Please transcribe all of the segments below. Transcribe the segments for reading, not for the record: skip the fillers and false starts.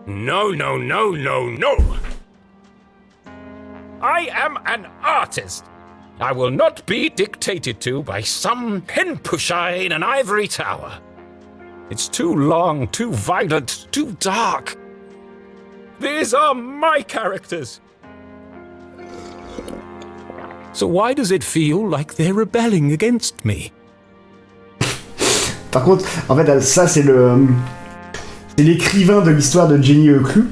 No, no, no, no, no! I am an artist. I will not be dictated to by some pen pusher in an ivory tower. It's too long, too violent, too dark. These are my characters. So why does it feel like they're rebelling against me? Par contre, en fait, ça c'est l'écrivain de l'histoire de Jenny LeClue.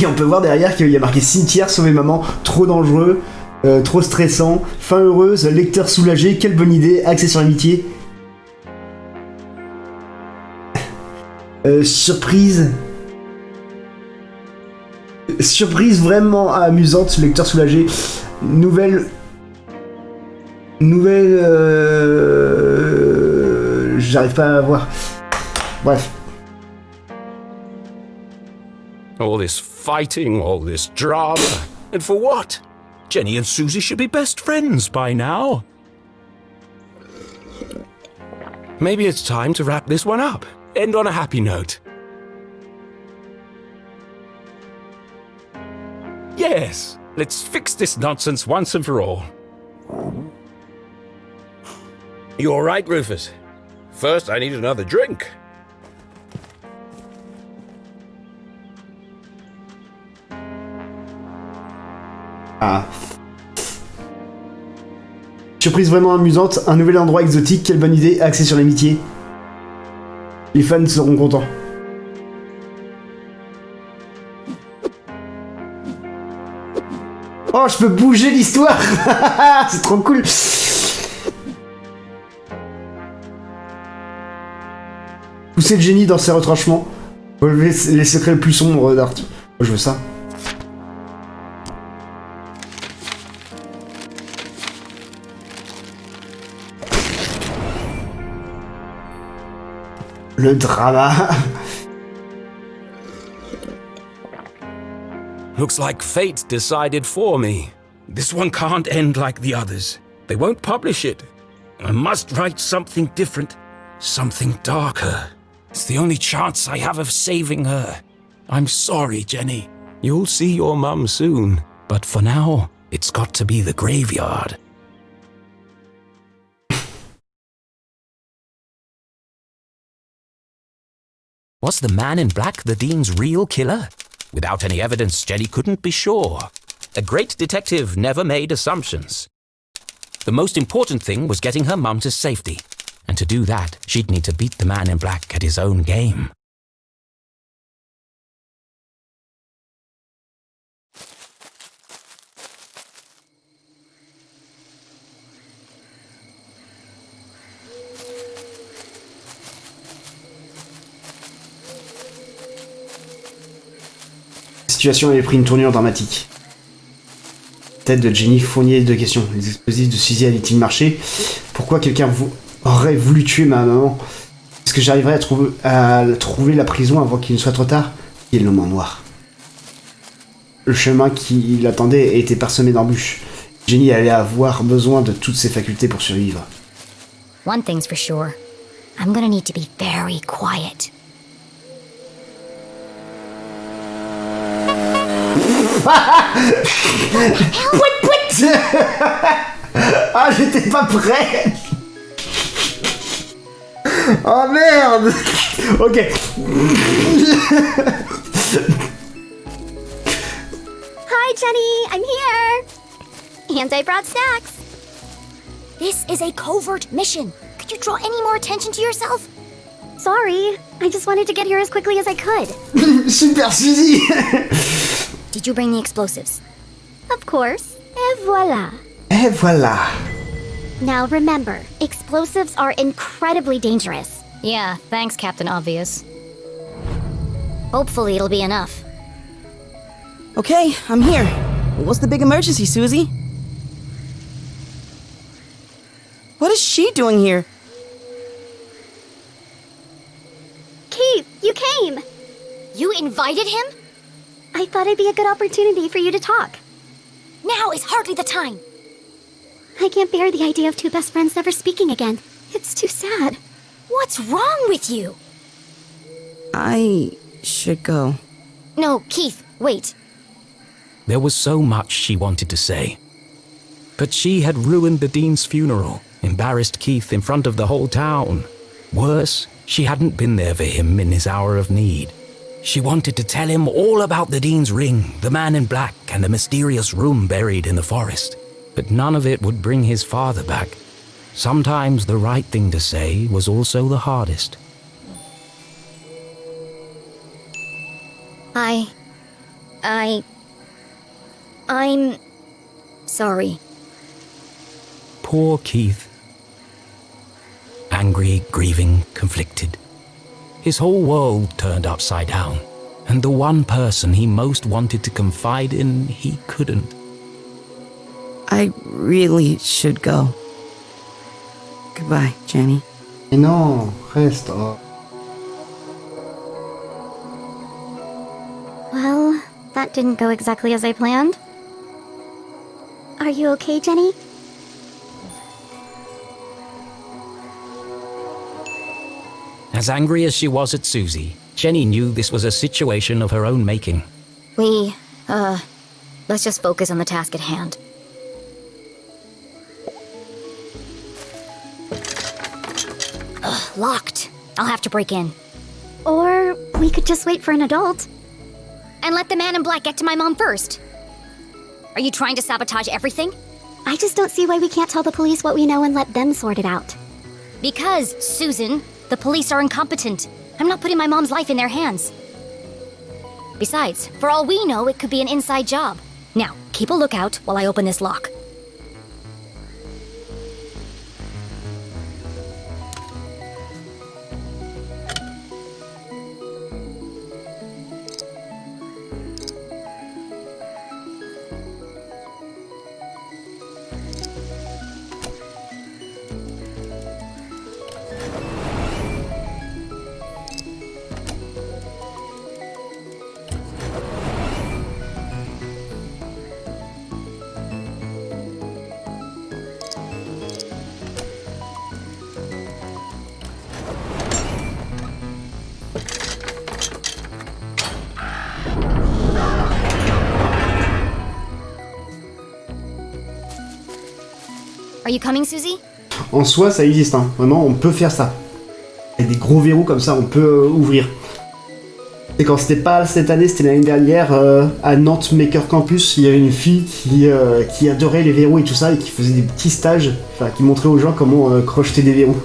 Et on peut voir derrière qu'il y a marqué cimetière, sauver maman, trop dangereux, trop stressant, fin heureuse, lecteur soulagé, quelle bonne idée, axé sur l'amitié. Surprise vraiment amusante, lecteur soulagé. Nouvelle. J'arrive pas à voir. Bref. All this fighting, all this drama. And for what? Jenny and Susie should be best friends by now. Maybe it's time to wrap this one up. End on a happy note. Yes, let's fix this nonsense once and for all. You all right, Rufus? First, I need another drink. Ah. Surprise vraiment amusante, un nouvel endroit exotique, quelle bonne idée, axé sur l'amitié. Les fans seront contents. Oh, je peux bouger l'histoire. C'est trop cool. Pousser le génie dans ses retranchements. Relever les secrets les plus sombres d'Art. Je veux ça. Le drama. Looks like fate decided for me. This one can't end like the others. They won't publish it. I must write something different, something darker. It's the only chance I have of saving her. I'm sorry, Jenny. You'll see your mum soon, but for now, it's got to be the graveyard. Was the man in black the Dean's real killer? Without any evidence, Jenny couldn't be sure. A great detective never made assumptions. The most important thing was getting her mum to safety. And to do that, she'd need to beat the man in black at his own game. La situation avait pris une tournure dramatique. Tête de Jenny fournit deux questions. Les explosifs de Suzy allaient-ils marcher? Pourquoi quelqu'un aurait voulu tuer ma maman? Est-ce que j'arriverai à trouver la prison avant qu'il ne soit trop tard? Et le nom en noir. Le chemin qui l'attendait était parsemé d'embûches. Jenny allait avoir besoin de toutes ses facultés pour survivre. One thing's for sure. I'm gonna need to be very quiet. What? Ah, j'étais pas prêt. Oh merde. Ok. Hi, Jenny. I'm here. And I brought snacks. This is a covert mission. Could you draw any more attention to yourself? Sorry. I just wanted to get here as quickly as I could. Super Suzy. Did you bring the explosives? Of course. Et voilà. Et voilà. Now remember, explosives are incredibly dangerous. Yeah, thanks, Captain Obvious. Hopefully it'll be enough. Okay, I'm here. What's the big emergency, Susie? What is she doing here? Keith, you came! You invited him? I thought it'd be a good opportunity for you to talk. Now is hardly the time. I can't bear the idea of two best friends never speaking again. It's too sad. What's wrong with you? I should go. No, Keith, wait. There was so much she wanted to say. But she had ruined the Dean's funeral, embarrassed Keith in front of the whole town. Worse, she hadn't been there for him in his hour of need. She wanted to tell him all about the Dean's ring, the man in black, and the mysterious room buried in the forest. But none of it would bring his father back. Sometimes the right thing to say was also the hardest. I'm sorry. Poor Keith. Angry, grieving, conflicted. His whole world turned upside down, and the one person he most wanted to confide in, he couldn't. I really should go. Goodbye, Jenny. Mais non, reste. Oh. Well, that didn't go exactly as I planned. Are you okay, Jenny? As angry as she was at Susie, Jenny knew this was a situation of her own making. Let's just focus on the task at hand. Ugh, locked. I'll have to break in. Or we could just wait for an adult. And let the man in black get to my mom first. Are you trying to sabotage everything? I just don't see why we can't tell the police what we know and let them sort it out. Because, Susan, the police are incompetent. I'm not putting my mom's life in their hands. Besides, for all we know, it could be an inside job. Now, keep a lookout while I open this lock. Are you coming, Susie? En soi, ça existe, hein. Vraiment, on peut faire ça. Il y a des gros verrous comme ça, on peut ouvrir. Et quand c'était pas cette année, c'était l'année dernière, à Nantes Maker Campus, il y avait une fille qui adorait les verrous et tout ça, et qui faisait des petits stages, enfin, qui montrait aux gens comment crocheter des verrous.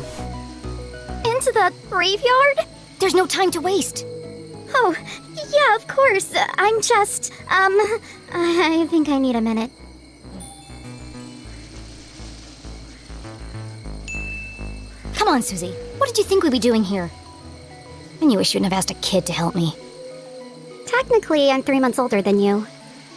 Into the graveyard? There's no time to waste. Oh, yeah, of course. I'm just, I think I need a minute. Come on, Susie. What did you think we'd be doing here? I knew I shouldn't have asked a kid to help me. Technically, I'm 3 months older than you.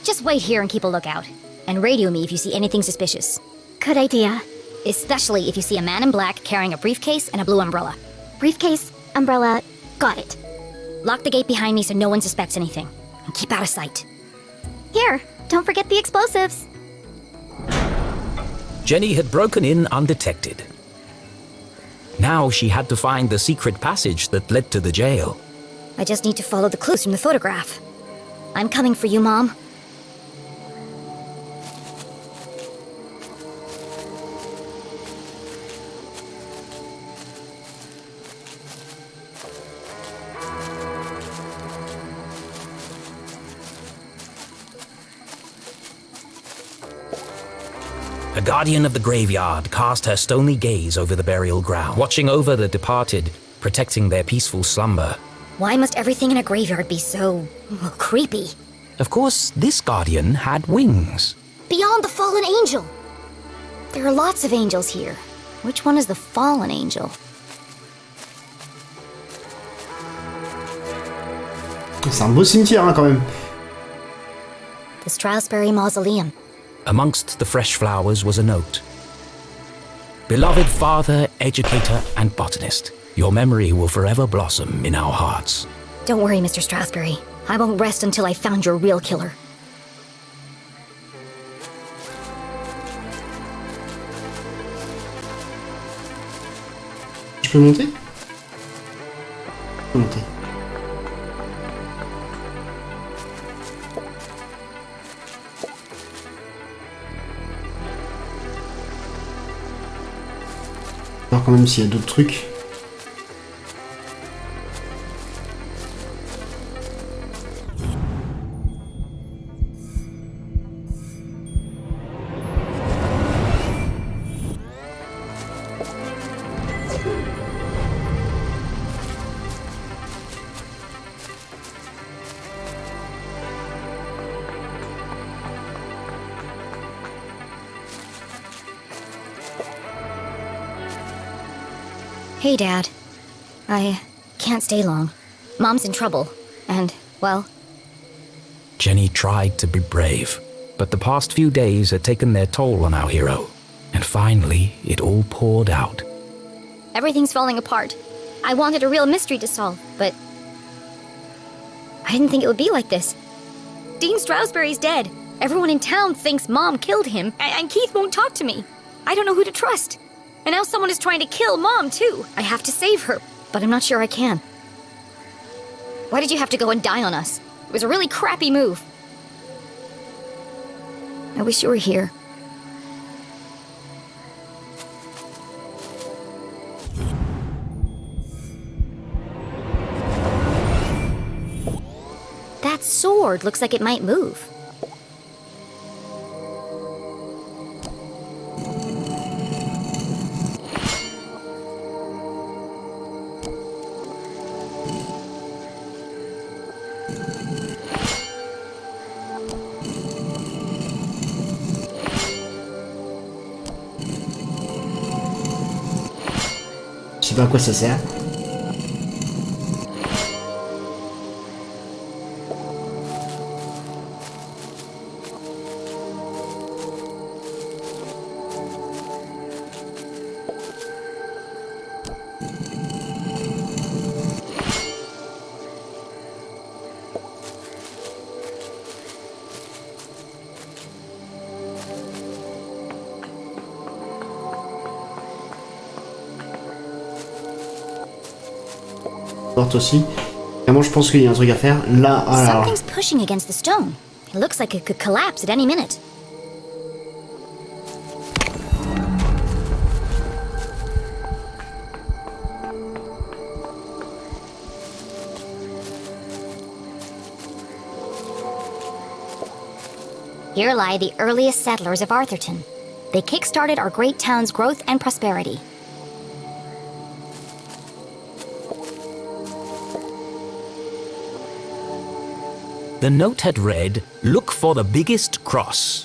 Just wait here and keep a lookout. And radio me if you see anything suspicious. Good idea. Especially if you see a man in black carrying a briefcase and a blue umbrella. Briefcase, umbrella, got it. Lock the gate behind me so no one suspects anything. And keep out of sight. Here, don't forget the explosives. Jenny had broken in undetected. Now she had to find the secret passage that led to the jail. I just need to follow the clues from the photograph. I'm coming for you, Mom. A guardian of the graveyard cast her stony gaze over the burial ground, watching over the departed, protecting their peaceful slumber. Why must everything in a graveyard be so creepy? Of course, this guardian had wings. Beyond the fallen angel! There are lots of angels here. Which one is the fallen angel? C'est un beau cimetière, hein, quand même. The Strasberry Mausoleum. Amongst the fresh flowers was a note. Beloved father, educator, and botanist, your memory will forever blossom in our hearts. Don't worry, Mr. Strasberry. I won't rest until I found your real killer. Je peux monter? Je peux monter. voir quand même s'il y a d'autres trucs. Hey, Dad. I can't stay long. Mom's in trouble, and, well... Jenny tried to be brave, but the past few days had taken their toll on our hero, and finally it all poured out. Everything's falling apart. I wanted a real mystery to solve, but... I didn't think it would be like this. Dean Stroudsbury's dead. Everyone in town thinks Mom killed him, and Keith won't talk to me. I don't know who to trust. And now someone is trying to kill Mom, too. I have to save her, but I'm not sure I can. Why did you have to go and die on us? It was a really crappy move. I wish you were here. That sword looks like it might move. Je sais pas à quoi ça sert. Porte aussi. Vraiment, je pense qu'il y a un truc à faire. Là, alors. Something's pushing against the stone. It looks like it could collapse at any minute. Here lie the earliest settlers of Arthurton. They kick-started our great town's growth and prosperity. The note had read, "Look for the biggest cross."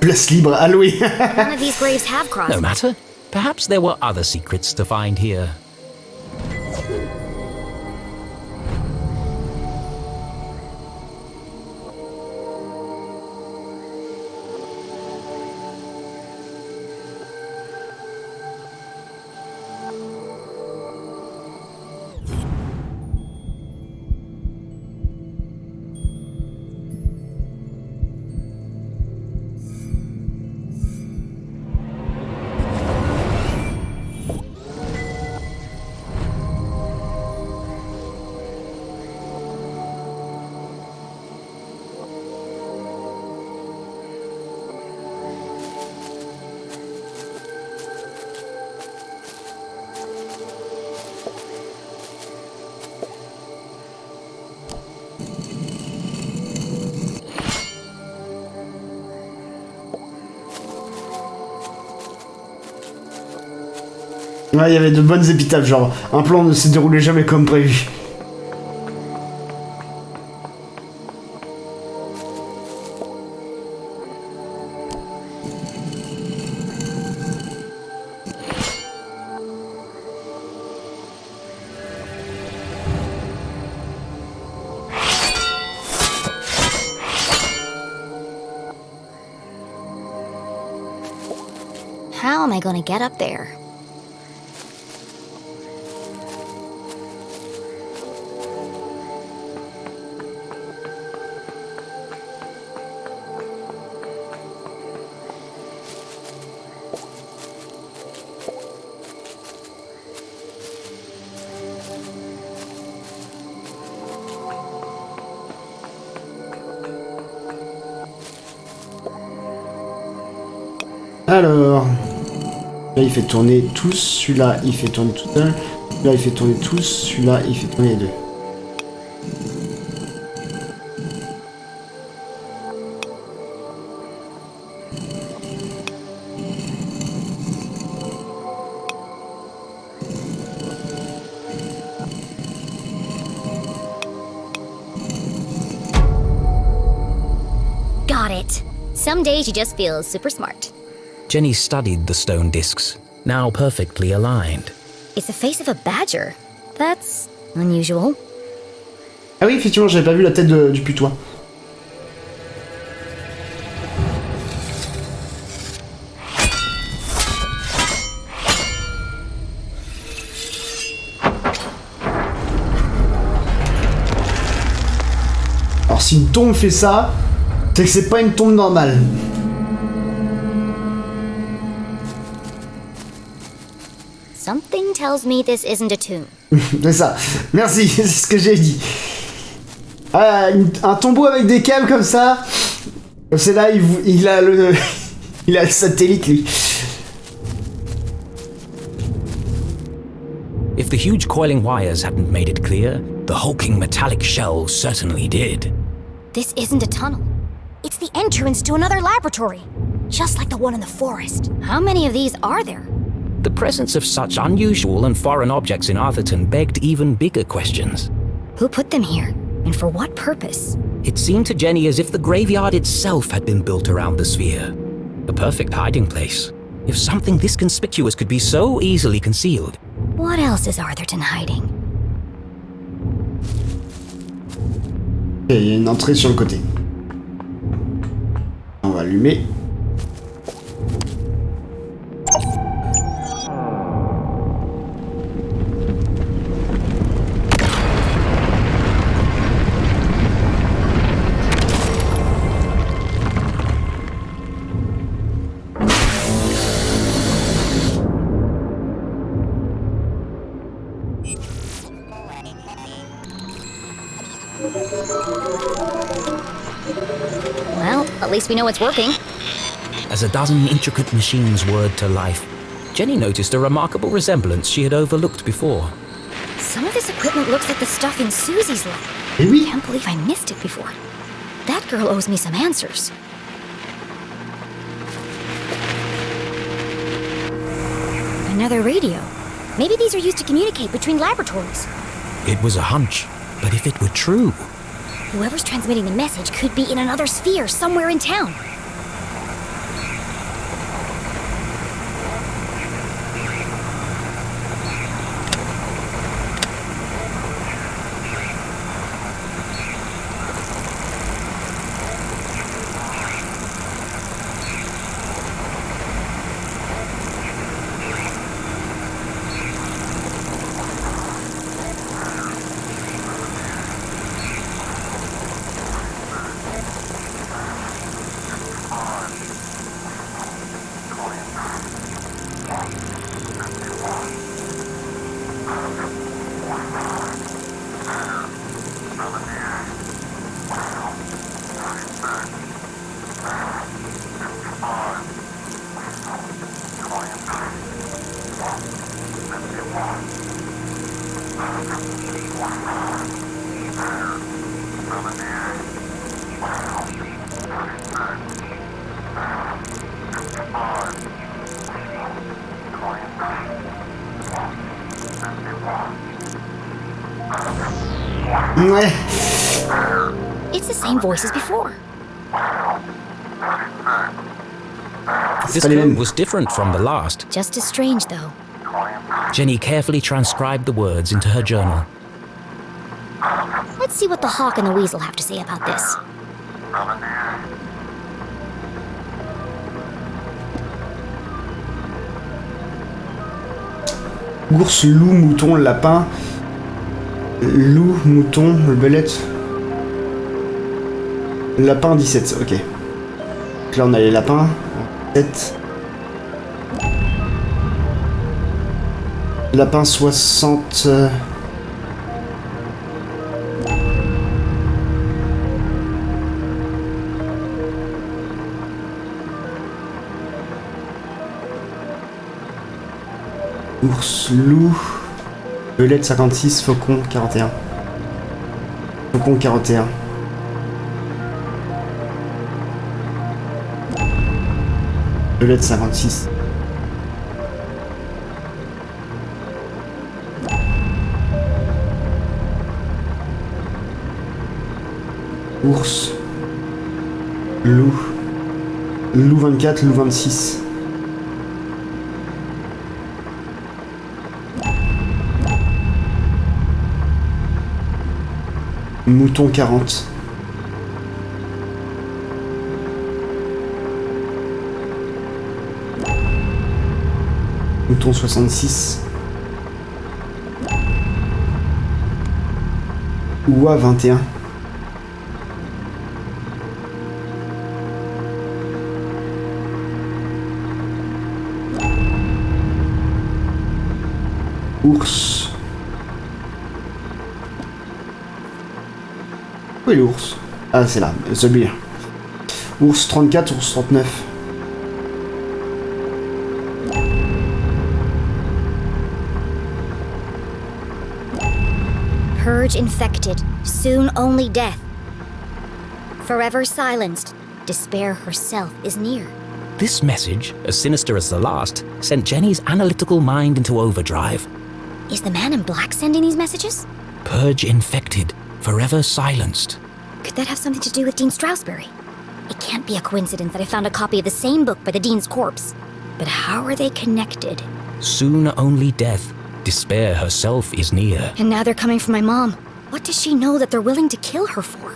Place libre allouée. None of these graves have crosses. No matter. Perhaps there were other secrets to find here. Ouais, il y avait de bonnes épitaphes, genre un plan ne s'est déroulé jamais comme prévu. How am I going to get up there? Alors... Là, il fait tourner tous. Celui-là, il fait tourner tout seul. Celui-là, il fait tourner tous. Celui-là, il fait tourner les deux. Got it. Some days she just feels super smart. Jenny studied the stone discs, now perfectly aligned. It's the face of a badger. That's unusual. Ah oui, effectivement, j'avais pas vu la tête du putois. Alors si une tombe fait ça, c'est que c'est pas une tombe normale. Something tells me this isn't a tomb. C'est ça. Merci, c'est ce que j'ai dit. Ah, un tombeau avec des câbles comme ça. C'est là, il a le... il a le satellite, lui. If the huge coiling wires hadn't made it clear, the hulking metallic shell certainly did. This isn't a tunnel. It's the entrance to another laboratory. Just like the one in the forest. How many of these are there? The presence of such unusual and foreign objects in Arthurton begged even bigger questions. Who put them here? And for what purpose? It seemed to Jenny as if the graveyard itself had been built around the sphere. A perfect hiding place. If something this conspicuous could be so easily concealed. What else is Arthurton hiding? Et il y a une entrée sur le côté. On va allumer. Well, at least we know it's working. As a dozen intricate machines whirred to life, Jenny noticed a remarkable resemblance she had overlooked before. Some of this equipment looks like the stuff in Susie's lab. Eh oui. Can't believe I missed it before. That girl owes me some answers. Another radio. Maybe these are used to communicate between laboratories. It was a hunch, but if it were true... Whoever's transmitting the message could be in another sphere somewhere in town. Ouais. It's the same voice as before. This code was different from the last. Just as strange, though. Jenny carefully transcribed the words into her journal. Let's see what the hawk and the weasel have to say about this. Ours, loup, mouton, lapin. Loup, mouton, belette. Lapin 17, ok. Donc là on a les lapins. 7. Lapin 60. Ours, loup, belette 56, faucon 41. Faucon 41. Belette 56. Ours, loup, loup 24, loup 26. Mouton 40. Mouton 66. Oua 21. Ours. Où est l'ours? Ah, c'est là, celui-là. Ours 34, ours 39. Purge infected, soon only death. Forever silenced, despair herself is near. This message, as sinister as the last, sent Jenny's analytical mind into overdrive. Is the man in black sending these messages? Purge infected, forever silenced. Could that have something to do with Dean Strasberry? It can't be a coincidence that I found a copy of the same book by the Dean's corpse. But how are they connected? Soon only death. Despair herself is near. And now they're coming for my mom. What does she know that they're willing to kill her for?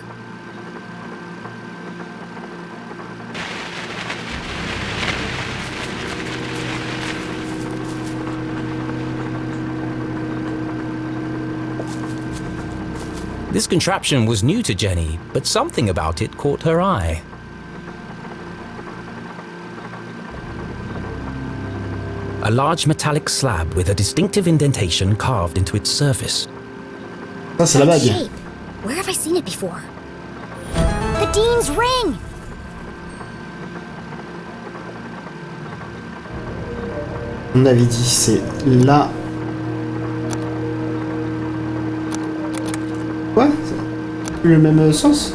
This contraption was new to Jenny, but something about it caught her eye. A large metallic slab with a distinctive indentation carved into its surface. Ça, c'est la That bague. shape. Where have I seen it before? The Dean's ring! On avait dit, c'est là. Quoi? C'est plus le même sens?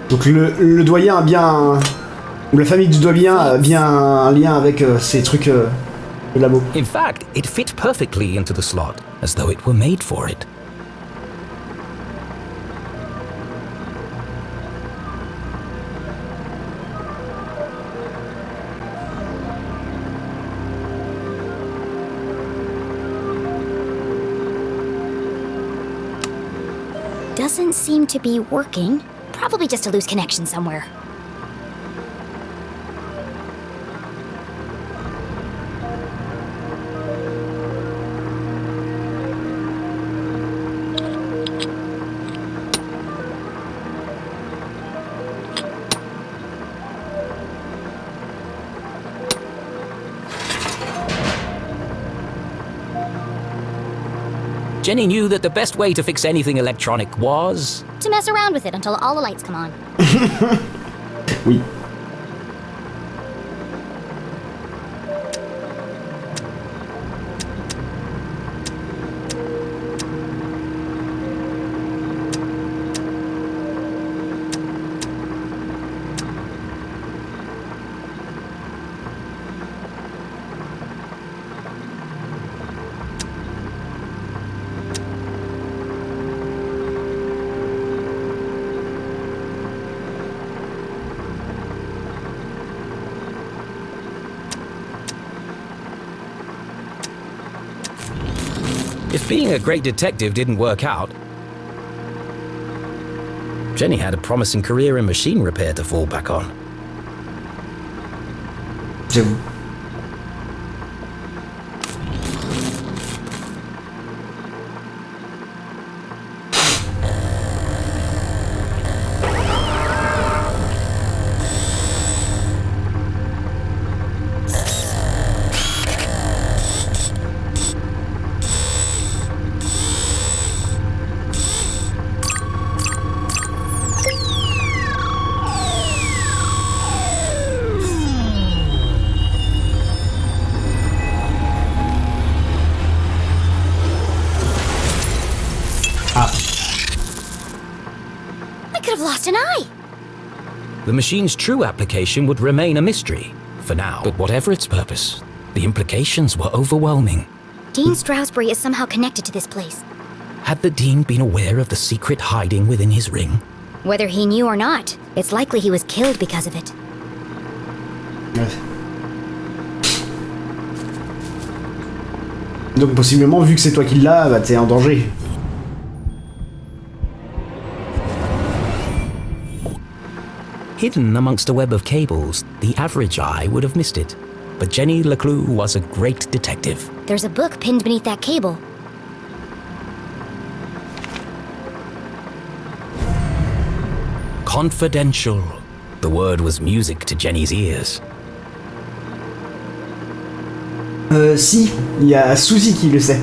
Donc le doyen a bien... Ou la famille du doyen a bien un lien avec ces trucs de labo. In fact, it fit perfectly into the slot, as though it were made for it. Doesn't seem to be working. Probably just a loose connection somewhere. Jenny knew that the best way to fix anything electronic was... To mess around with it until all the lights come on. Oui. If being a great detective didn't work out, Jenny had a promising career in machine repair to fall back on. J'avoue. have lost an eye. The machine's true application would remain a mystery, for now. But whatever its purpose, the implications were overwhelming. Dean Stroudsbury is somehow connected to this place. Had the Dean been aware of the secret hiding within his ring? Whether he knew or not, it's likely he was killed because of it. Donc possiblement, vu que c'est toi qui l'as, bah t'es en danger. Hidden amongst a web of cables, the average eye would have missed it. But Jenny LeClue was a great detective. There's a book pinned beneath that cable. Confidential. The word was music to Jenny's ears. Si, il y a Suzy qui le sait.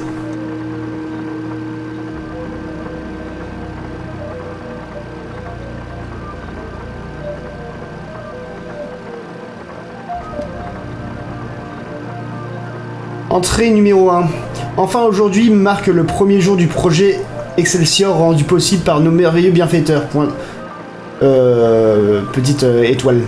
Entrée numéro 1. Enfin aujourd'hui marque le premier jour du projet Excelsior rendu possible par nos merveilleux bienfaiteurs. Petite étoile.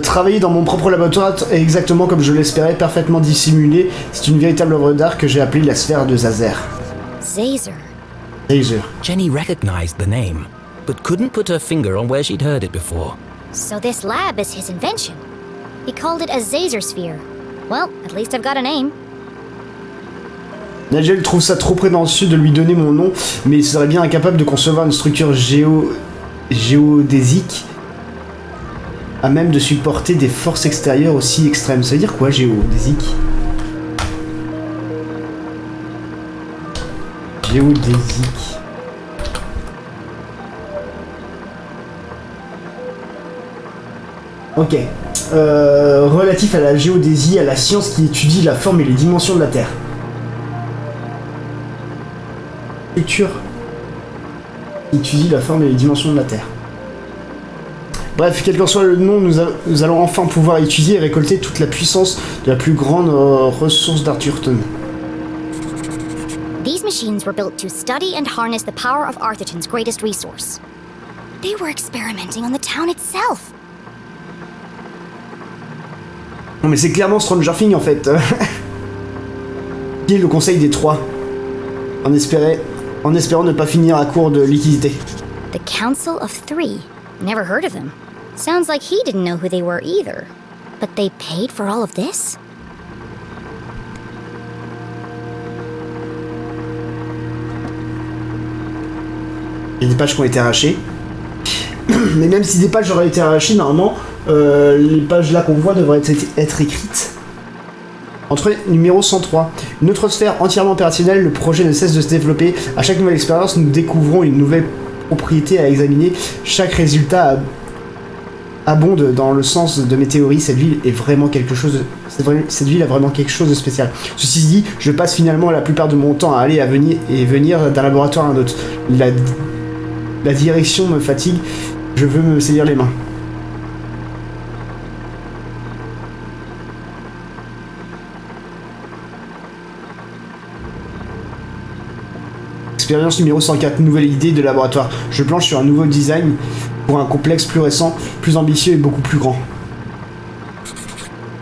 Travailler dans mon propre laboratoire exactement comme je l'espérais, parfaitement dissimulé. C'est une véritable œuvre d'art que j'ai appelée la sphère de Zazer. Zazer. Zazer. Jenny recognized the name, but couldn't put her finger on where she'd heard it before. So this lab is his invention. He called it a Zazer sphere. Well, at least I've got a name. Nigel trouve ça trop prétentieux de lui donner mon nom, mais il serait bien incapable de concevoir une structure géodésique à même de supporter des forces extérieures aussi extrêmes. Ça veut dire quoi, géodésique? Géodésique. Ok. Relatif à la géodésie, à la science qui étudie la forme et les dimensions de la Terre. Structure qui étudie la forme et les dimensions de la Terre. Bref, quel qu'en soit le nom, nous allons enfin pouvoir étudier et récolter toute la puissance de la plus grande ressource d'Arthurton. These machines were built to study and harness the power of Arthurton's greatest resource. They were experimenting on the town itself. Non mais c'est clairement Stranger Things en fait. Qui est le conseil des trois en espérant ne pas finir à court de liquidité. The Council of Three. Never heard of them. Sounds like he didn't know who they were either. But they paid for all of this? Il y a des pages qui ont été arrachées. Mais même si des pages auraient été arrachées, normalement, les pages là qu'on voit devraient être écrites. Entrée numéro 103. Une autre sphère entièrement opérationnelle, le projet ne cesse de se développer. À chaque nouvelle expérience, nous découvrons une nouvelle propriété à examiner. Chaque résultat abonde dans le sens de mes théories. Cette ville est vraiment quelque chose de... Cette ville a vraiment quelque chose de spécial. Ceci dit, je passe finalement la plupart de mon temps à aller et venir d'un laboratoire à un autre. La direction me fatigue. Je veux me saisir les mains. Expérience numéro 104, nouvelle idée de laboratoire. Je planche sur un nouveau design pour un complexe plus récent, plus ambitieux et beaucoup plus grand.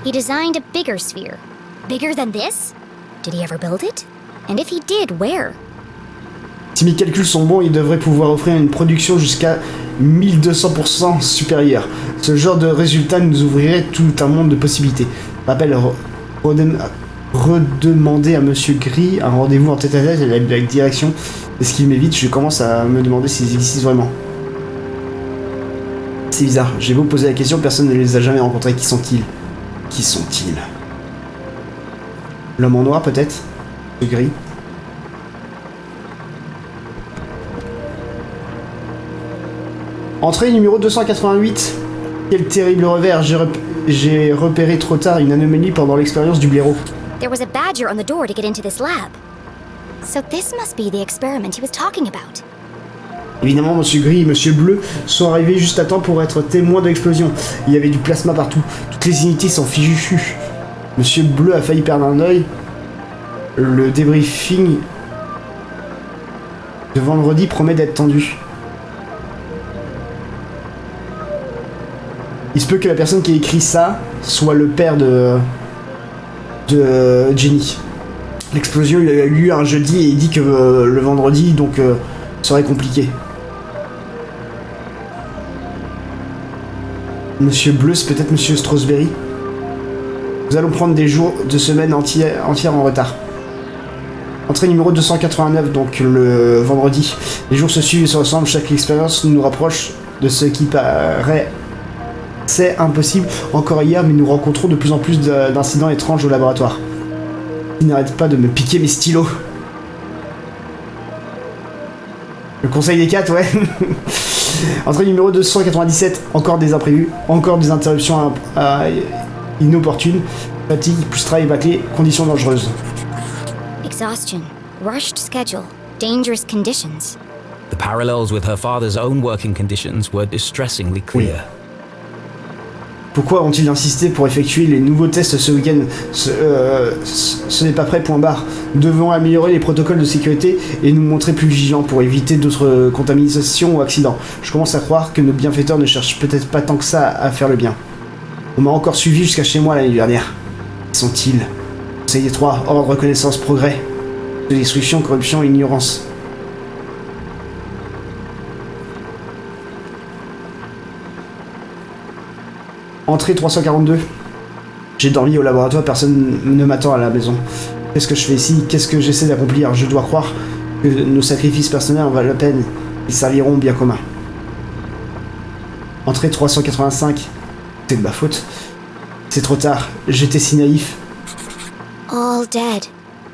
He designed a bigger sphere. Bigger than this? Did he ever build it? And if he did, where? Si mes calculs sont bons, il devrait pouvoir offrir une production jusqu'à 1200% supérieure. Ce genre de résultat nous ouvrirait tout un monde de possibilités. Rappel, redemander à Monsieur Gris un rendez-vous en tête-à-tête avec la direction. Et ce qui m'évite, je commence à me demander s'ils existent vraiment. C'est bizarre, j'ai beau poser la question, personne ne les a jamais rencontrés. Qui sont-ils? Qui sont-ils? L'homme en noir peut-être? Le gris? Entrée numéro 288. Quel terrible revers, j'ai repéré trop tard une anomalie pendant l'expérience du blaireau. There was a badger on the door to get into this lab. So this must be the experiment he was talking about. Évidemment, Monsieur Gris et Monsieur Bleu sont arrivés juste à temps pour être témoins de l'explosion. Il y avait du plasma partout. Toutes les unités sont fichues. Monsieur Bleu a failli perdre un œil Le débriefing de vendredi promet d'être tendu. Il se peut que la personne qui a écrit ça soit le père de Jenny. L'explosion il a eu lieu un jeudi et il dit que le vendredi donc serait compliqué. Monsieur Bleus, peut-être Monsieur Strasberry. Nous allons prendre des jours de semaine entière en retard. Entrée numéro 289, donc le vendredi. Les jours se suivent et se ressemblent, chaque expérience nous rapproche de ce qui paraît c'est impossible encore hier, mais nous rencontrons de plus en plus d'incidents étranges au laboratoire. Il n'arrête pas de me piquer mes stylos. Le conseil des 4, ouais. Entrée numéro 297, encore des imprévus, encore des interruptions inopportunes, fatigue plus travail bâclé, conditions dangereuses. Exhaustion, rushed schedule, dangerous conditions. The parallels with her father's own working conditions were distressingly clear. Pourquoi ont-ils insisté pour effectuer les nouveaux tests ce week-end? Ce n'est pas prêt, point barre. Nous devons améliorer les protocoles de sécurité et nous montrer plus vigilants pour éviter d'autres contaminations ou accidents. Je commence à croire que nos bienfaiteurs ne cherchent peut-être pas tant que ça à faire le bien. On m'a encore suivi jusqu'à chez moi l'année dernière. Qui sont-ils? Conseil des 3, ordre, connaissance, progrès. De destruction, corruption et ignorance. Entrée 342. J'ai dormi au laboratoire, personne ne m'attend à la maison. Qu'est-ce que je fais ici? Qu'est-ce que j'essaie d'accomplir? Je dois croire que nos sacrifices personnels en valent la peine. Ils serviront au bien commun. Entrée 385. C'est de ma faute. C'est trop tard. J'étais si naïf. All dead.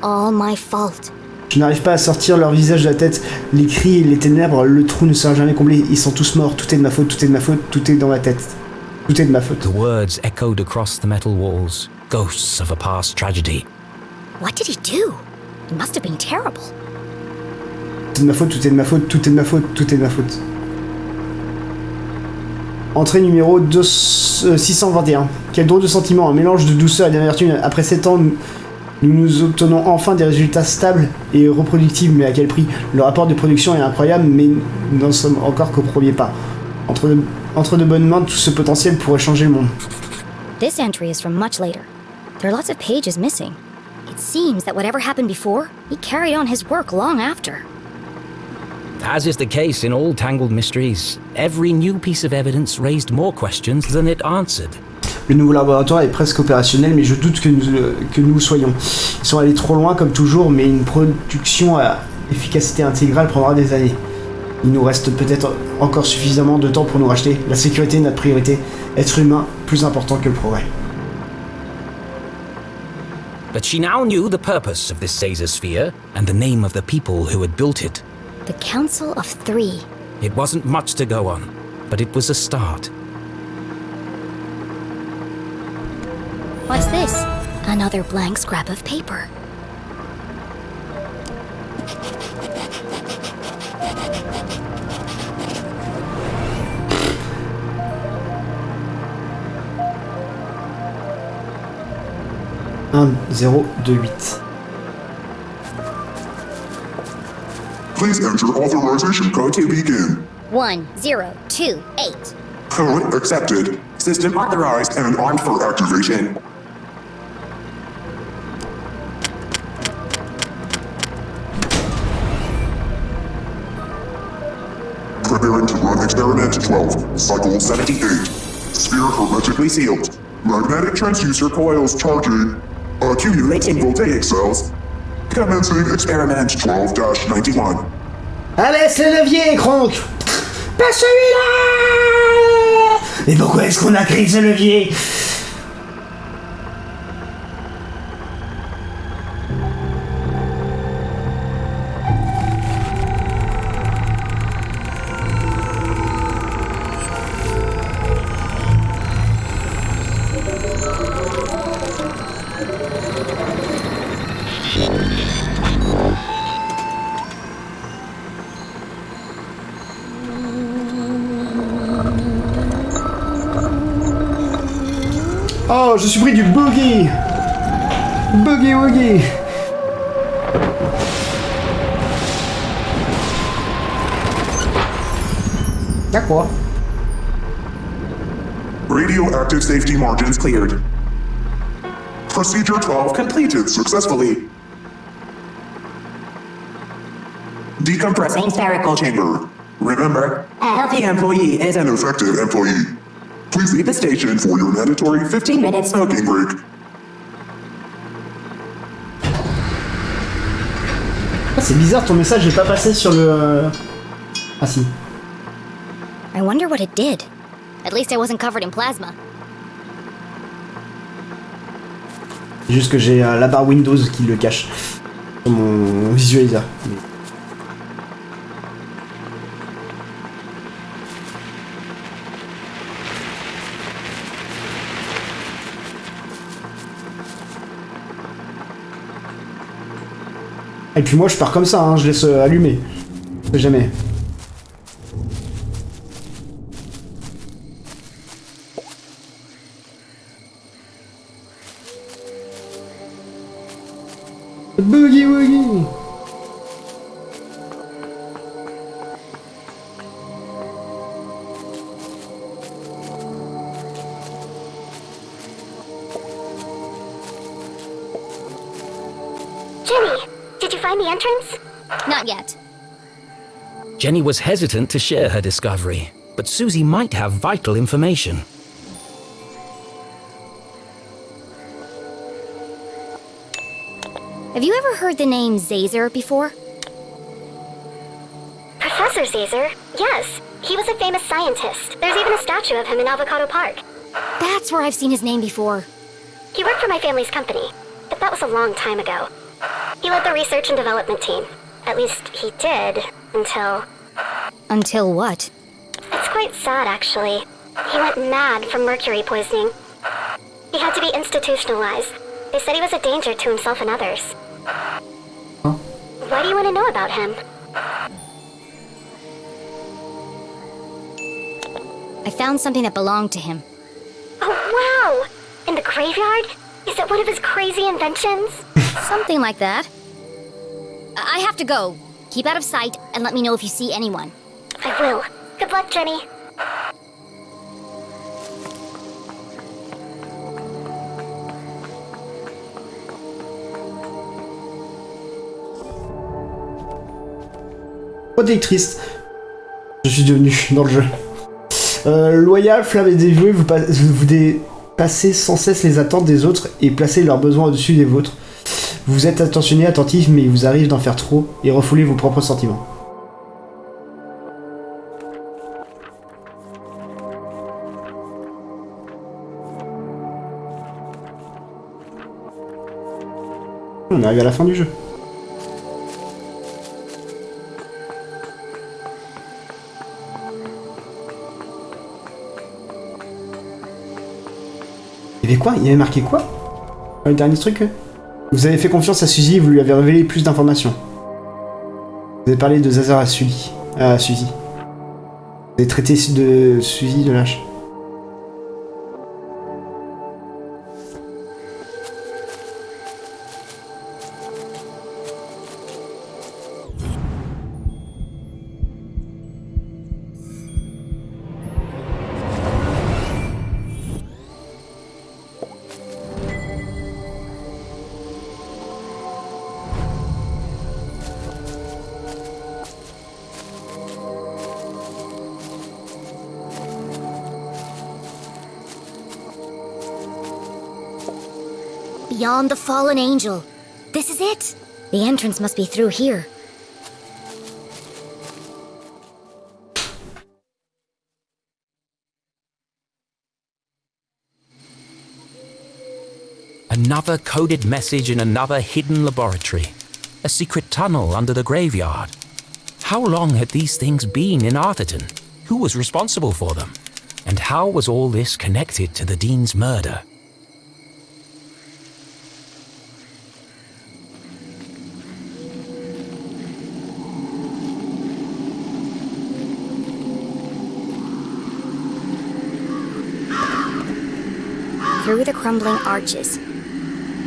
All my fault. Je n'arrive pas à sortir leur visage de la tête. Les cris et les ténèbres, le trou ne sera jamais comblé. Ils sont tous morts. Tout est de ma faute, tout est de ma faute, tout est dans ma tête. Tout est de ma faute. The words echoed across the metal walls, ghosts of a past tragedy. What did he do? It must have been terrible. Tout est de ma faute, tout est de ma faute, tout est de ma faute, tout est de ma faute. Entrée numéro 621. Quel drôle de sentiment, un mélange de douceur et d'amertume. Après 7 ans, nous obtenons enfin des résultats stables et reproductibles, mais à quel prix? Le rapport de production est incroyable, mais nous n'en sommes encore qu'au premier pas. Entre de bonnes mains, tout ce potentiel pourrait changer le monde. This entry is from much later. There are lots of pages missing. It seems that whatever happened before, he carried on his work long after. As is the case in all tangled mysteries, every new piece of evidence raised more questions than it answered. Le nouveau laboratoire est presque opérationnel, mais je doute que nous soyons. Ils sont allés trop loin comme toujours, mais une production à efficacité intégrale prendra des années. Il nous reste peut-être encore suffisamment de temps pour nous racheter. La sécurité est notre priorité. Être humain, plus important que le progrès. But she now knew the purpose of this Caesar-sphere and the name of the people who had built it. The Council of Three. It wasn't much to go on, but it was a start. What's this? Another blank scrap of paper. Un, 0, 2, 8. Please enter authorization code to begin. 1028. Code accepted. System authorized and armed for activation. Preparing to run experiment 12, cycle 78. Sphere hermetically sealed. Magnetic transducer coils charging. Accumulating voltaic cells. Commencing experiment 12-91. Allez, c'est le levier, Kronk! Pas celui-là! Mais pourquoi est-ce qu'on a créé ce levier? Oh, je suis pris du boogie! Boogie woogie! D'accord. Radioactive safety margins cleared. Procedure 12 completed successfully. Decompressing spherical chamber. Remember, a healthy employee is an effective employee. Please leave the station for your mandatory 15-minute smoking break. Ah, c'est bizarre, ton message n'est pas passé sur le... Ah si. I wonder what it did. At least I wasn't covered in plasma. C'est juste que j'ai la barre Windows qui le cache sur mon visualiseur. Et puis moi je pars comme ça, hein, je laisse allumer. Je sais jamais. Boogie woogie. Jenny, did you find the entrance? Not yet. Jenny was hesitant to share her discovery, but Susie might have vital information. Have you ever heard the name Zazer before? Professor Zazer? Yes. He was a famous scientist. There's even a statue of him in Avocado Park. That's where I've seen his name before. He worked for my family's company, but that was a long time ago. He led the research and development team. At least he did, until... Until what? It's quite sad, actually. He went mad from mercury poisoning. He had to be institutionalized. They said he was a danger to himself and others. Huh? Why do you want to know about him? I found something that belonged to him. Oh, wow! In the graveyard? Is it one of his crazy inventions? Something like that. I have to go. Keep out of sight and let me know if you see anyone. I will. Good luck, Jenny. Protectrice. Je suis devenu dans le jeu. Loyal, flamme et dévoué, vous dépassez sans cesse les attentes des autres et placez leurs besoins au-dessus des vôtres. Vous êtes attentionné, attentif, mais il vous arrive d'en faire trop et refouler vos propres sentiments. On arrive à la fin du jeu. Il y avait quoi? Il y avait marqué quoi? Le dernier truc? Vous avez fait confiance à Suzy et vous lui avez révélé plus d'informations. Vous avez parlé de Zazer à Suzy. Vous avez traité de Suzy de lâche. Beyond the fallen angel. This is it. The entrance must be through here. Another coded message in another hidden laboratory. A secret tunnel under the graveyard. How long had these things been in Arthurton? Who was responsible for them? And how was all this connected to the Dean's murder? Through the crumbling arches.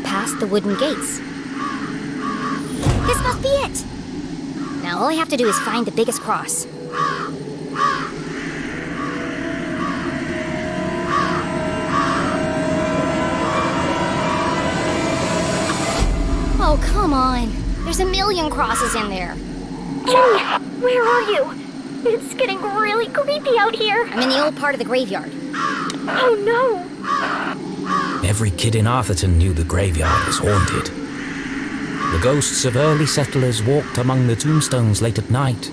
Past the wooden gates. This must be it! Now all I have to do is find the biggest cross. Oh, come on. There's a million crosses in there. Jenny, where are you? It's getting really creepy out here. I'm in the old part of the graveyard. Oh, no. Every kid in Arthurton knew the graveyard was haunted. The ghosts of early settlers walked among the tombstones late at night,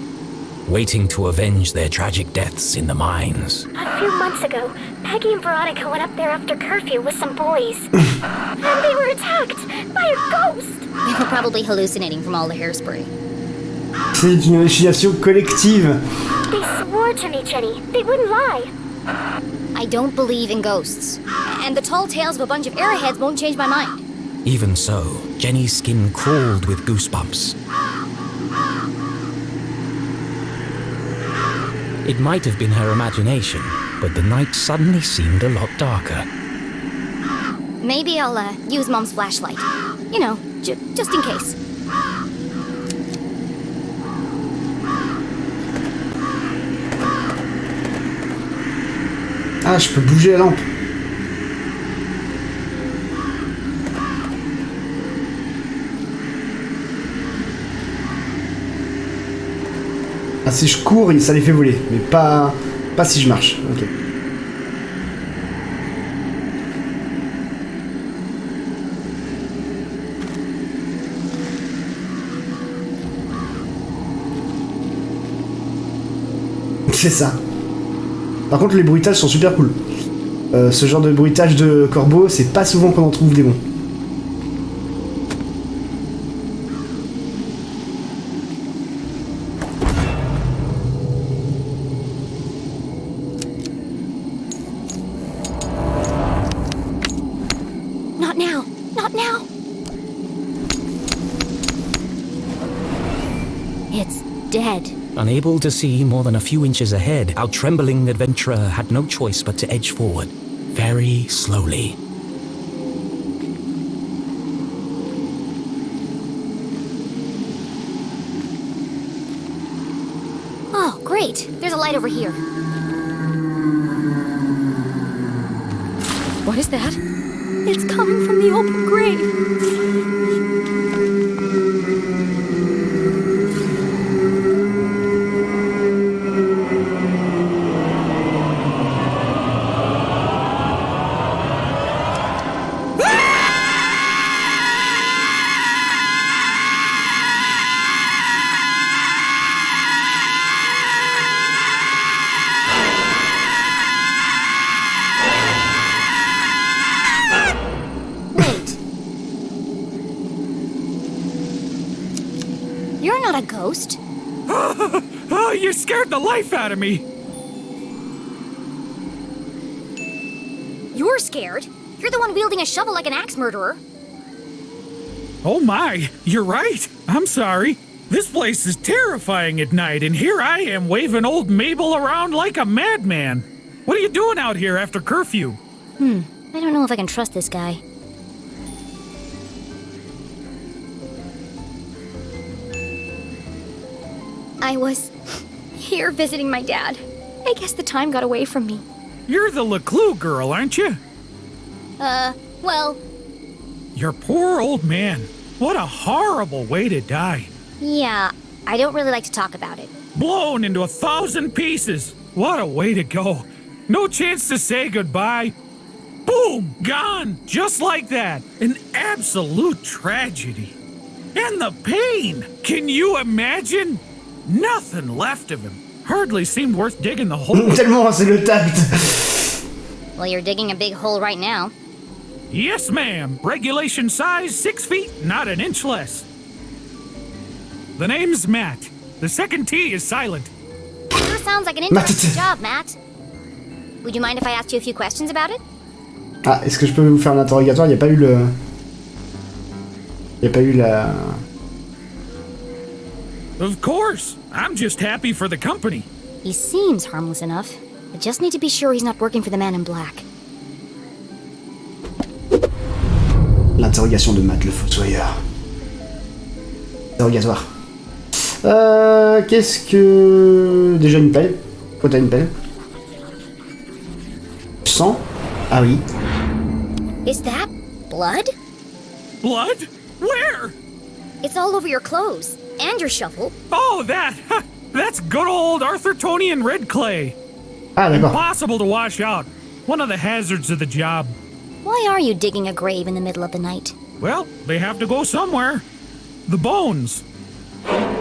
waiting to avenge their tragic deaths in the mines. A few months ago, Peggy and Veronica went up there after curfew with some boys. And they were attacked by a ghost. They were probably hallucinating from all the hairspray. C'est une hallucination collective. They swore to me, Jenny. They wouldn't lie. I don't believe in ghosts. And the tall tales of a bunch of arrowheads won't change my mind. Even so, Jenny's skin crawled with goosebumps. It might have been her imagination, but the night suddenly seemed a lot darker. Maybe I'll use Mom's flashlight. You know, just in case. Ah, je peux bouger la lampe. Ah, si je cours, ça les fait voler, mais pas si je marche. Ok. C'est ça. Par contre, les bruitages sont super cool. Ce genre de bruitage de corbeau, c'est pas souvent qu'on en trouve des bons. Not now! Not now! It's dead. Unable to see more than a few inches ahead, our trembling adventurer had no choice but to edge forward, very slowly. Oh, great. There's a light over here. What is that? It's coming from the open grave. You're not a ghost. Oh, you scared the life out of me. You're scared. You're the one wielding a shovel like an axe murderer. Oh my, you're right. I'm sorry. This place is terrifying at night, and here I am waving old Mabel around like a madman. What are you doing out here after curfew? I don't know if I can trust this guy. I was here visiting my dad. I guess the time got away from me. You're the LeClue girl, aren't you? Well, Your poor old man. What a horrible way to die. yeah, I don't really like to talk about it. Blown into 1,000 pieces. What a way to go. No chance to say goodbye. Boom! Gone! Just like that. An absolute tragedy. And the pain! Can you imagine? Nothing left of him. Hardly seemed worth digging the hole. Tellement, c'est le tact. Well, you're digging a big hole right now. Yes, ma'am. Regulation size 6 feet, not an inch less. The name's Matt. The second T is silent. Sure sounds like an interesting job, Matt. Would you mind if I asked you a few questions about it? Ah, est-ce que je peux vous faire l'interrogatoire? Il n'y a pas eu le... Il n'y a pas eu la... Of course. I'm just happy for the company. He seems harmless enough. I just need to be sure he's not working for the man in black. L'interrogation de Matt le fossoyeur. Interrogatoire. Qu'est-ce que... Déjà une pelle. Pourquoi t'as une pelle? Sang? Ah oui. Is that blood? Blood? Where? It's all over your clothes. And your shovel. Oh, that! That's good old Arthurtonian red clay. Ah, d'accord. Impossible to wash out. One of the hazards of the job. Why are you digging a grave in the middle of the night? Well, they have to go somewhere. The bones.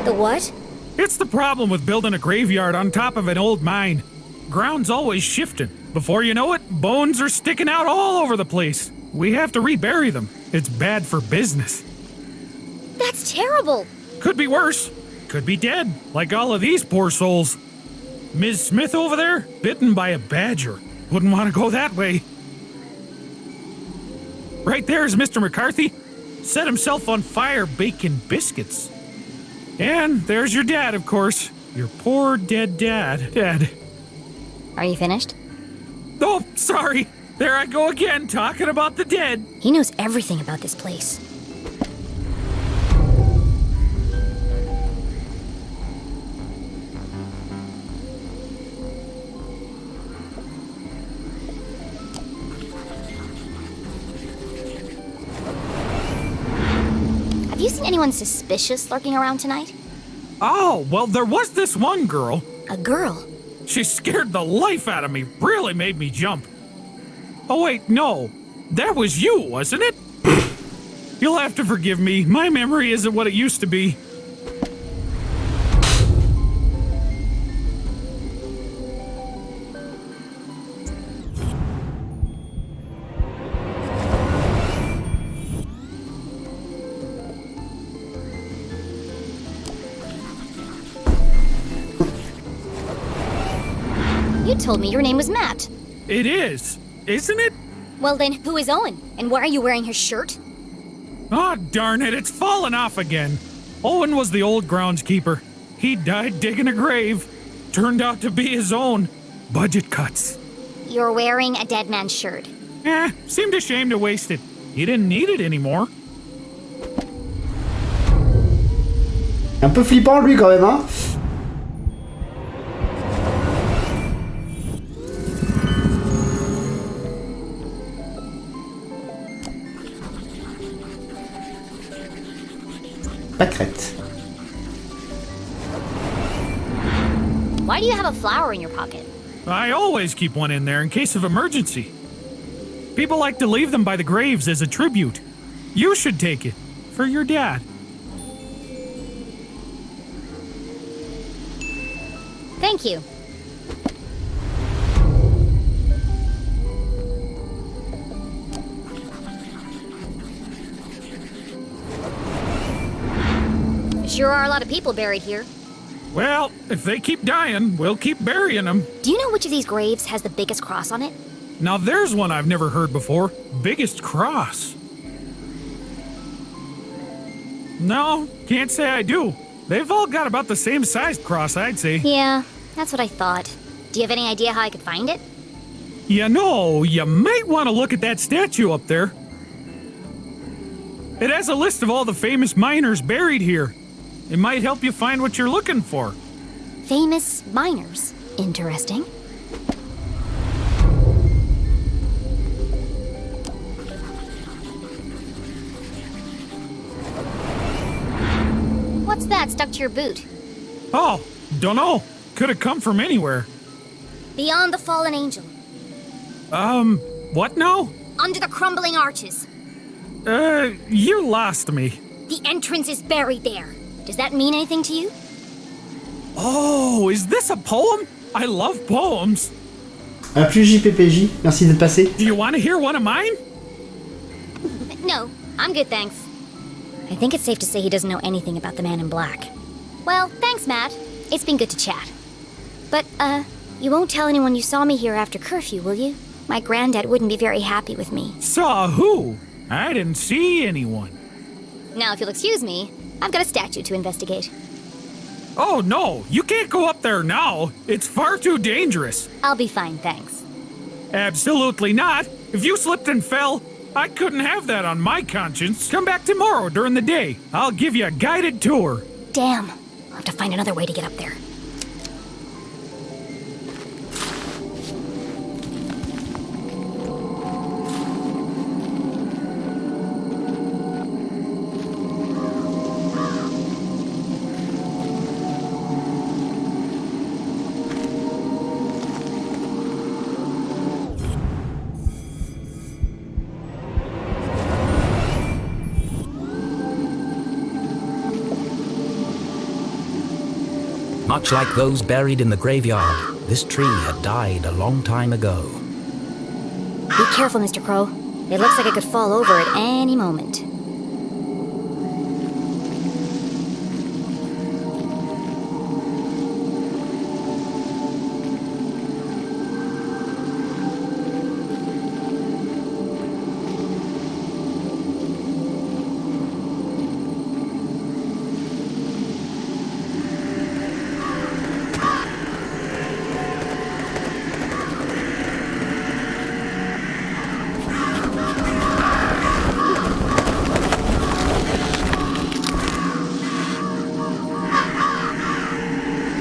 The what? It's the problem with building a graveyard on top of an old mine. Ground's always shifting. Before you know it, bones are sticking out all over the place. We have to rebury them. It's bad for business. That's terrible. Could be worse. Could be dead, like all of these poor souls. Ms. Smith over there, bitten by a badger. Wouldn't want to go that way. Right there is Mr. McCarthy. Set himself on fire baking biscuits. And there's your dad, of course. Your poor dead dad. Dad. Are you finished? Oh, sorry. There I go again, talking about the dead. He knows everything about this place. Have you seen anyone suspicious lurking around tonight? Oh, well, there was this one girl. A girl? She scared the life out of me, really made me jump. Oh, wait, no. That was you, wasn't it? You'll have to forgive me. My memory isn't what it used to be. You told me your name was Matt. It is, isn't it? Well then, who is Owen? And why are you wearing his shirt? Oh, darn it, it's fallen off again. Owen was the old groundskeeper. He died digging a grave. Turned out to be his own. Budget cuts. You're wearing a dead man's shirt. Seemed a shame to waste it. He didn't need it anymore. Un peu flippant lui quand même, hein. Pâquerette. Why do you have a flower in your pocket? I always keep one in there in case of emergency. People like to leave them by the graves as a tribute. You should take it. For your dad. Thank you. Sure are a lot of people buried here. Well, if they keep dying, we'll keep burying them. Do you know which of these graves has the biggest cross on it? Now there's one I've never heard before. Biggest cross. No, can't say I do. They've all got about the same sized cross, I'd say. Yeah, that's what I thought. Do you have any idea how I could find it? You know, you might want to look at that statue up there. It has a list of all the famous miners buried here. It might help you find what you're looking for. Famous miners. Interesting. What's that stuck to your boot? Oh, dunno. Could have come from anywhere. Beyond the fallen angel. What now? Under the crumbling arches. You lost me. The entrance is buried there. Does that mean anything to you? Oh, is this a poem? I love poems. Plus JPPJ, merci d'être passé. Do you want to hear one of mine? No, I'm good, thanks. I think it's safe to say he doesn't know anything about the man in black. Well, thanks, Matt. It's been good to chat. But, you won't tell anyone you saw me here after curfew, will you? My granddad wouldn't be very happy with me. Saw who? I didn't see anyone. Now, if you'll excuse me, I've got a statue to investigate. Oh, no, you can't go up there now. It's far too dangerous. I'll be fine, thanks. Absolutely not. If you slipped and fell, I couldn't have that on my conscience. Come back tomorrow during the day. I'll give you a guided tour. Damn. I'll have to find another way to get up there. Much like those buried in the graveyard, this tree had died a long time ago. Be careful, Mr. Crow. It looks like it could fall over at any moment.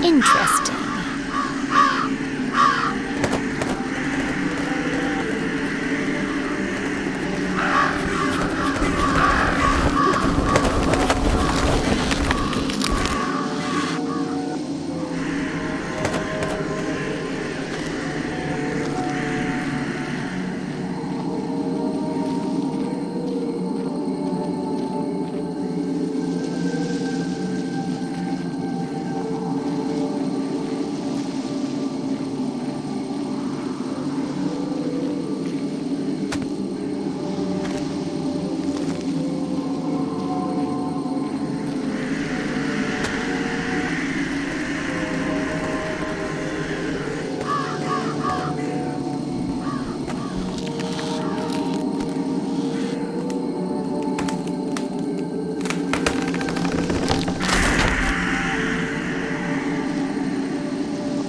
Interesting.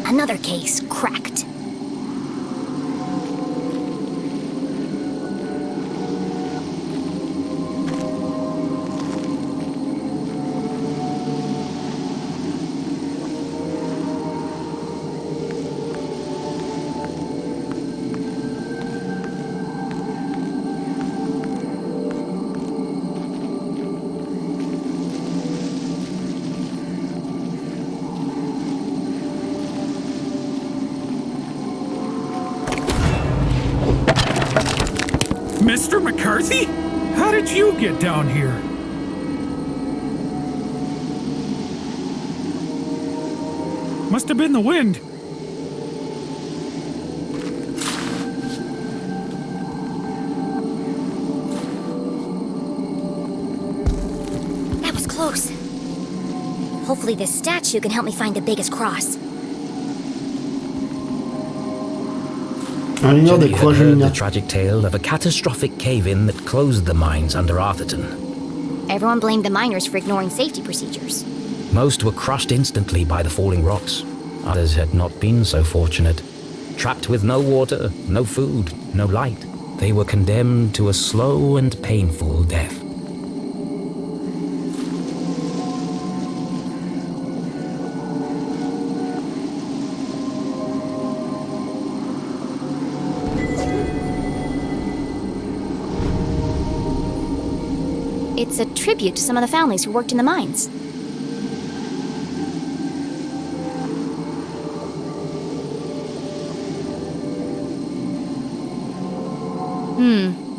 Another case cracked. Mr. McCarthy? How did you get down here? Must have been the wind. That was close. Hopefully this statue can help me find the biggest cross. Un Jenny de had quoi, heard Jelena? the tragic tale of a catastrophic cave-in that closed the mines under Arthurton. Everyone blamed the miners for ignoring safety procedures. Most were crushed instantly by the falling rocks. Others had not been so fortunate. Trapped with no water, no food, no light, they were condemned to a slow and painful death. It's a tribute to some of the families who worked in the mines.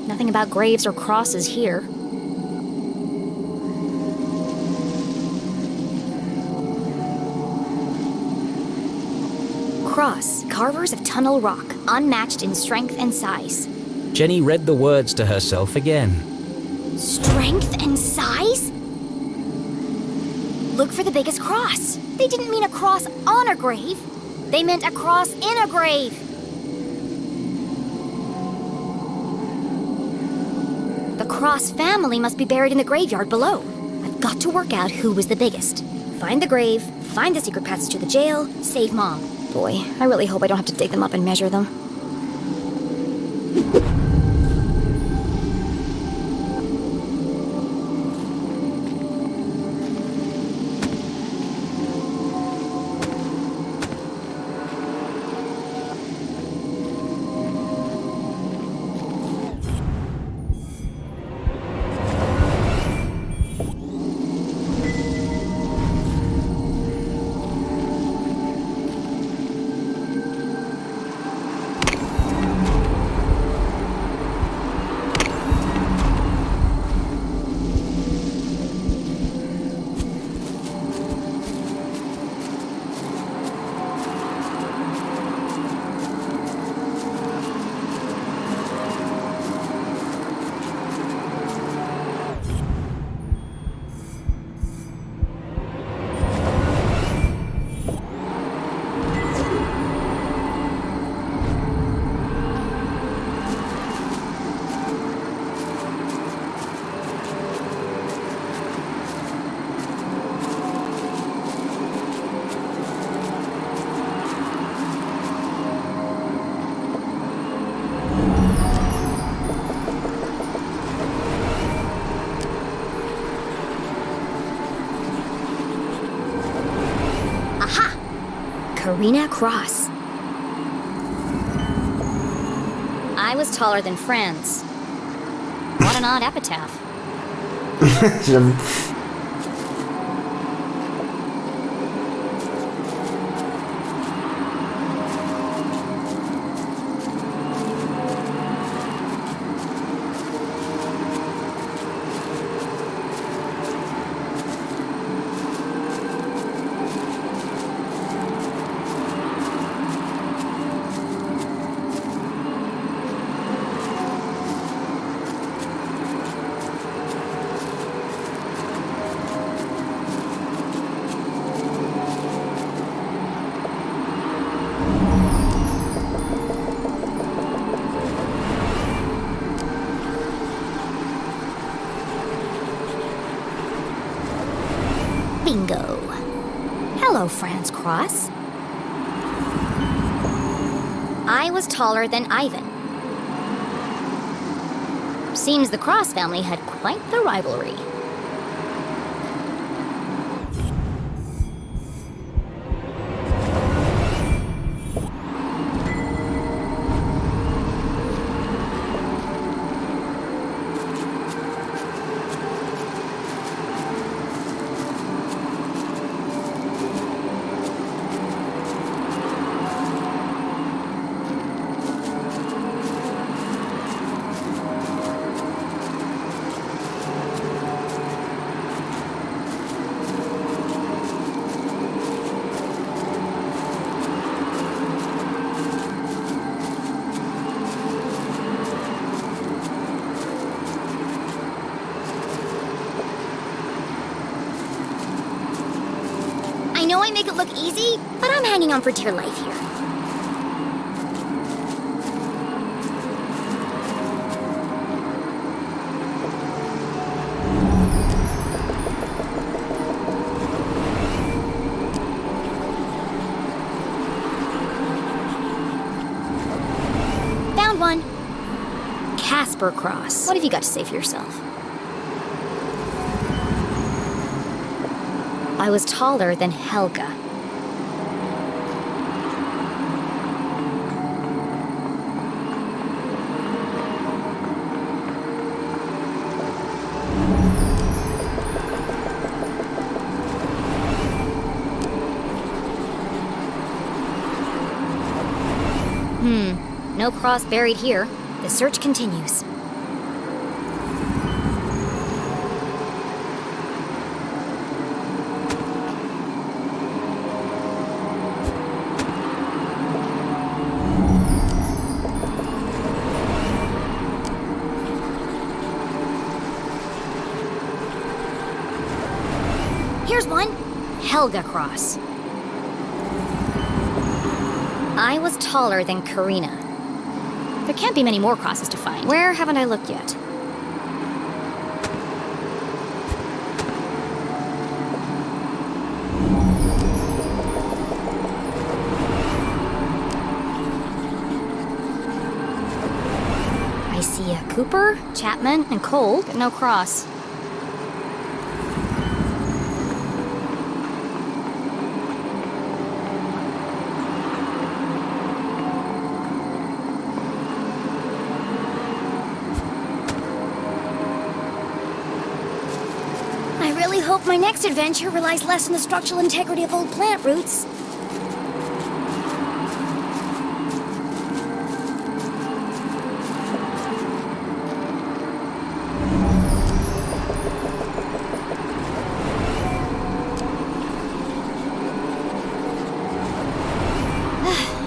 Nothing about graves or crosses here. Cross, carvers of tunnel rock, unmatched in strength and size. Jenny read the words to herself again. Strength and size? Look for the biggest cross. They didn't mean a cross on a grave. They meant a cross in a grave. The Cross family must be buried in the graveyard below. I've got to work out who was the biggest. Find the grave, find the secret passage to the jail, save Mom. Boy, I really hope I don't have to dig them up and measure them. Aha! Karina Cross. I was taller than Franz. What an odd epitaph. J'avoue. Bingo. Hello, Franz Cross. I was taller than Ivan. Seems the Cross family had quite the rivalry. I know I make it look easy, but I'm hanging on for dear life here. Found one. Casper Cross. What have you got to say for yourself? I was taller than Helga. No cross buried here. The search continues. Here's one. Helga Cross. I was taller than Karina. There can't be many more crosses to find. Where haven't I looked yet? I see a Cooper, Chapman, and Cole, but no cross. I hope my next adventure relies less on the structural integrity of old plant roots.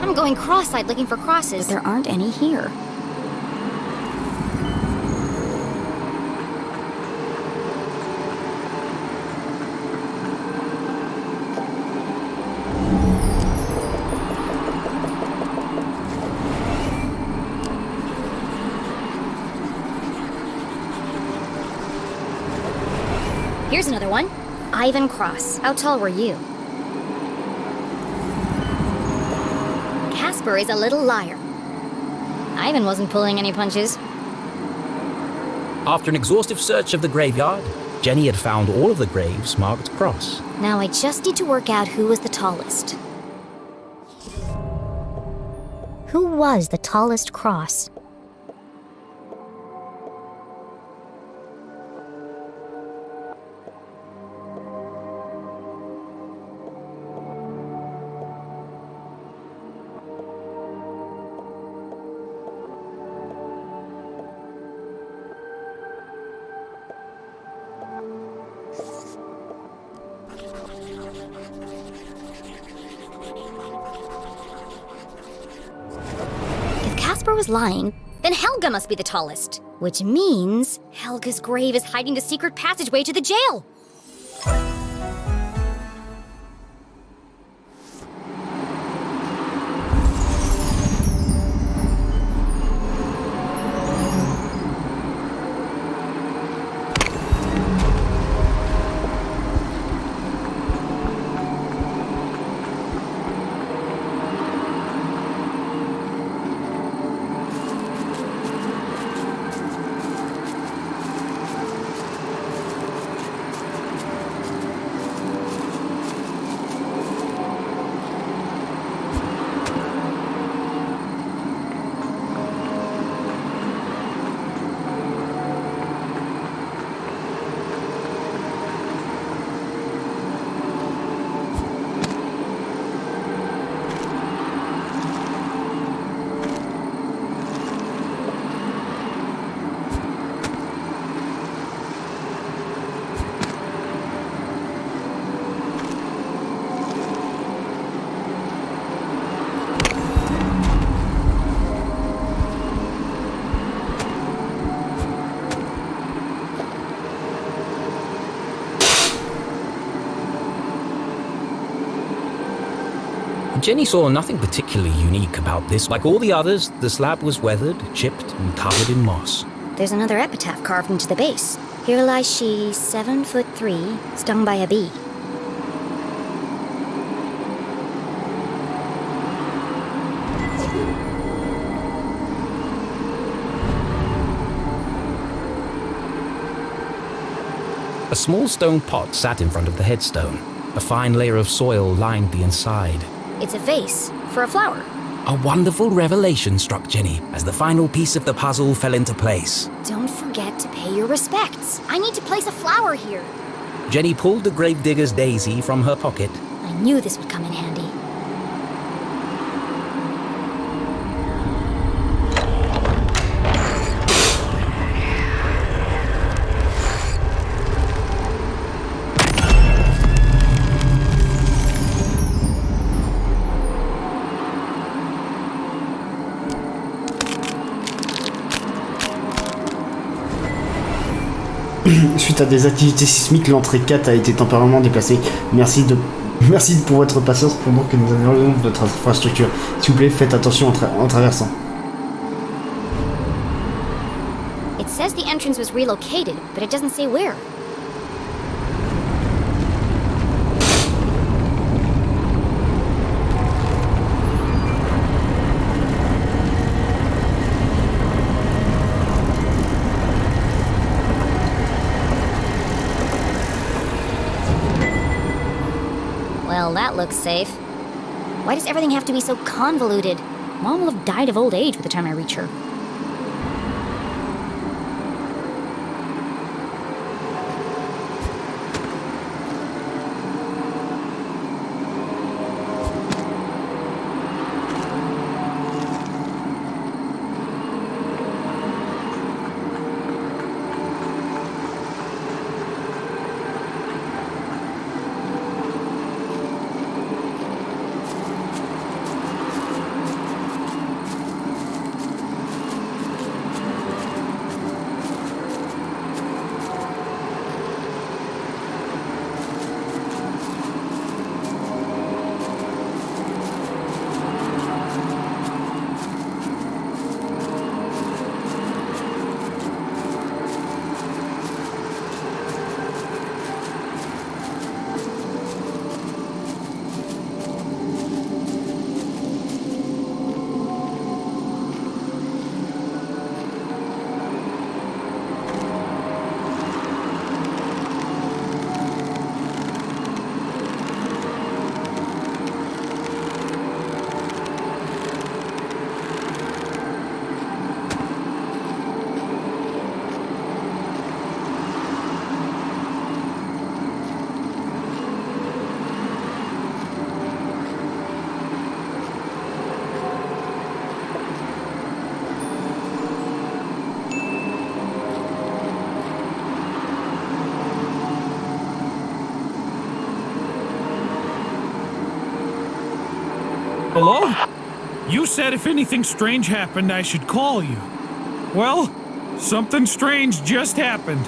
I'm going cross-eyed looking for crosses, but there aren't any here. Here's another one. Ivan Cross. How tall were you? Casper is a little liar. Ivan wasn't pulling any punches. After an exhaustive search of the graveyard, Jenny had found all of the graves marked cross. Now I just need to work out who was the tallest. Who was the tallest cross? Casper was lying, then Helga must be the tallest. Which means Helga's grave is hiding the secret passageway to the jail. Jenny saw nothing particularly unique about this. Like all the others, the slab was weathered, chipped, and covered in moss. There's another epitaph carved into the base. Here lies she, 7'3", stung by a bee. A small stone pot sat in front of the headstone. A fine layer of soil lined the inside. It's a vase for a flower. A wonderful revelation struck Jenny as the final piece of the puzzle fell into place. Don't forget to pay your respects. I need to place a flower here. Jenny pulled the gravedigger's daisy from her pocket. I knew this would come in handy. Suite à des activités sismiques, l'entrée 4 a été temporairement déplacée. Merci pour votre patience pendant que nous améliorons votre infrastructure. S'il vous plaît, faites attention en traversant. It says the entrance was relocated, but it doesn't say where. Well, that looks safe. Why does everything have to be so convoluted? Mom will have died of old age by the time I reach her. Hello? You said if anything strange happened, I should call you. Well, something strange just happened.